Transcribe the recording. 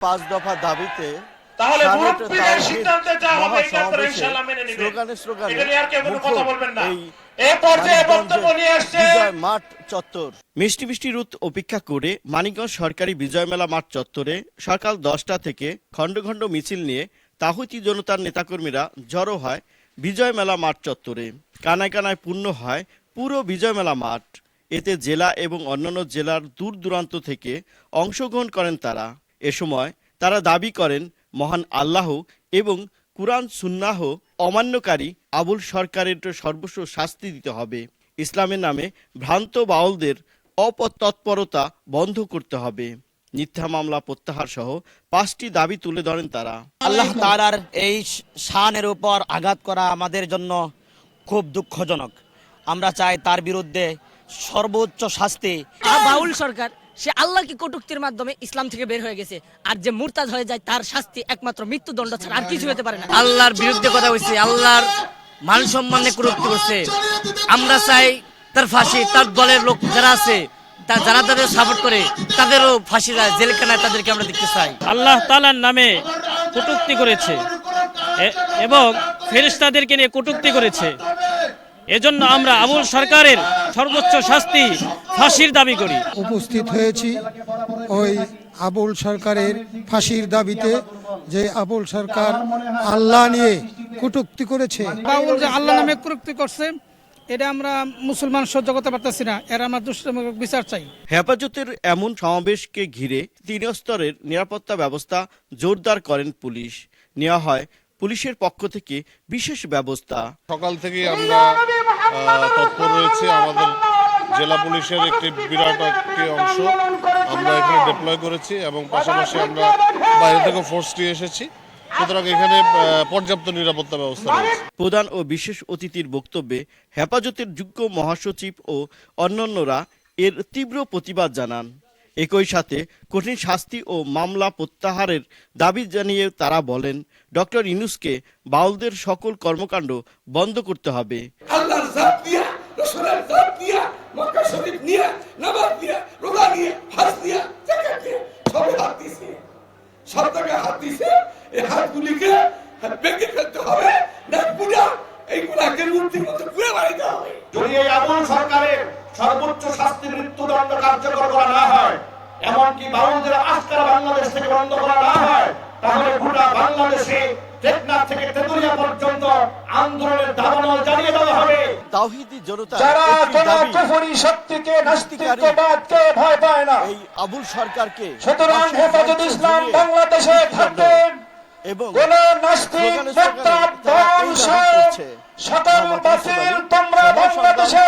পাঁচ দফা দাবিতে তাহলে মুরব্বিদের সিদ্ধান্তে যা হবে এটা তো ইনশাআল্লাহ মেনে নেবেন। এটা নিয়ে আর কেউ কোনো কথা বলবেন না। এই পর্যায়ে বক্তব্য নিয়ে আসছে বিজয় মাঠ চত্বর। মিষ্টি মিষ্টি রুত উপেক্ষা করে মানিকগঞ্জ সরকারি বিজয় মেলা মাঠ চত্বরে সকাল 10টা থেকে খণ্ড খণ্ড মিছিল নিয়ে তাহিতি জনতার নেতাকর্মীরা জড়ো হয় বিজয় মেলা মাঠ চত্বরে। কানায় কানায় পূর্ণ হয় পুরো বিজয় মেলা মাঠ। এতে জেলা এবং অন্যান্য জেলার দূর দূরান্ত থেকে অংশগ্রহণ করেন তারা। এ সময় তারা দাবি করেন মহান আল্লাহ এবং কুরআন সুন্নাহ অমান্যকারী আবুল সরকারের সর্বস্ব শাস্তি দিতে হবে। ইসলামের নামে ভ্রান্ত বাউলদের অপতৎপরতা বন্ধ করতে হবে। মিথ্যা মামলা প্রত্যাহার সহ 5টি দাবি তুলে ধরেন তারা। আল্লাহ তাআলার এই শানের উপর আঘাত করা আমাদের জন্য খুব দুঃখজনক। আমরা চাই তার বিরুদ্ধে সর্বোচ্চ শাস্তি। বাউল সরকার সে আল্লাহকে কটূক্তির মাধ্যমে ইসলাম থেকে বের হয়ে গেছে, আর যে মুরতাদ হয়ে যায় তার শাস্তি একমাত্র মৃত্যুদণ্ড ছাড়া আর কিছু হতে পারে না। আল্লাহর বিরুদ্ধে কথা হয়েছে, আল্লাহর মান সম্মানে কটূক্তি করছে। আমরা চাই তার ফাঁসি। তার দলের লোক যারা আছে যারা তাদের সাপোর্ট করে তাদেরও ফাঁসি দেয়, জেলখানায় তাদেরকে আমরা দেখতে চাই। আল্লাহ তাআলার নামে কটূক্তি করেছে এবং ফেরেশতাদেরকে নিয়ে কটূক্তি করেছে। এজন্য আমরা আবুল সরকারের সর্বোচ্চ শাস্তি ফাঁসির দাবি করি। উপস্থিত হয়েছি ওই আবুল সরকারের ফাঁসির দাবিতে, যে আবুল সরকার আল্লাহ নিয়ে কটূক্তি করেছে। বাউল যে আল্লাহ নামে কটূক্তি করছে, এটা আমরা মুসলমান সহ্য করতে পারতেছি না। এর আমরা দৃষ্টান্তমূলক বিচার চাই। হেফাজতের এমন সমাবেশকে ঘিরে 3 স্তরের নিরাপত্তা ব্যবস্থা জোরদার করেন পুলিশ। নেওয়া হয় পুলিশের পক্ষ থেকে বিশেষ ব্যবস্থা। সকাল থেকেই আমরা তৎপর রয়েছে। আমাদের জেলা পুলিশের একটি বিরাট একটি অংশ আমরা এখানে ডিপ্লয় করেছি এবং পাশাপাশি আমরা বাইরে থেকে ফোর্স নিয়ে এসেছি। সুতরাং এখানে পর্যাপ্ত নিরাপত্তা ব্যবস্থা রয়েছে। প্রধান ও বিশেষ অতিথির বক্তব্যে হেফাজতের যুগ্ম মহাসচিব ও অন্যান্যরা এর তীব্র প্রতিবাদ জানান। একই সাথে কঠিন শাস্তি ও মামলা প্রত্যাহারের দাবি জানিয়ে তারা বলেন, ডক্টর ইউনূসকে বাউলদের সকল কর্মকাণ্ড বন্ধ করতে হবে। আল্লাহর জাত নিয়ে, রাসূলের জাত নিয়ে, মক্কা শরীফ নিয়ে, নামাজ নিয়ে, রোজা নিয়ে, হজ নিয়ে, যাকাত নিয়ে সবে হাত দিছে। সব জায়গায় হাত দিছে। এই হাতগুলিকে ভেঙে ফেলতে হবে। না পুরা এই গুলাকে মূর্তির মতো পুড়ে বাড়িতে হবে। যদি এই আবুল সরকারের সর্বোচ্চ শাস্তি মৃত্যুদণ্ড কার্যকর করা না হয়, এমনকি বাউলদের আজকারা বাংলাদেশ থেকে বন্ধ করা না হয়, তাহলে গোটা বাংলাদেশে টেকনাফ থেকে তেতুলিয়া পর্যন্ত আন্দোলনের দাবানল জানিয়ে দেওয়া হবে। তাওহীদি জনতা যারা কোন কুফরি শক্তিকে, নাস্তিকবাদকে ভয় পায় না, এই আবুল সরকারকে সুতরাং হেফাজত ইসলাম বাংলাদেশে থাকেন এবং কোন নাস্তিক, মুরতাদ, সকল বাতিল তোমরা বাংলাদেশে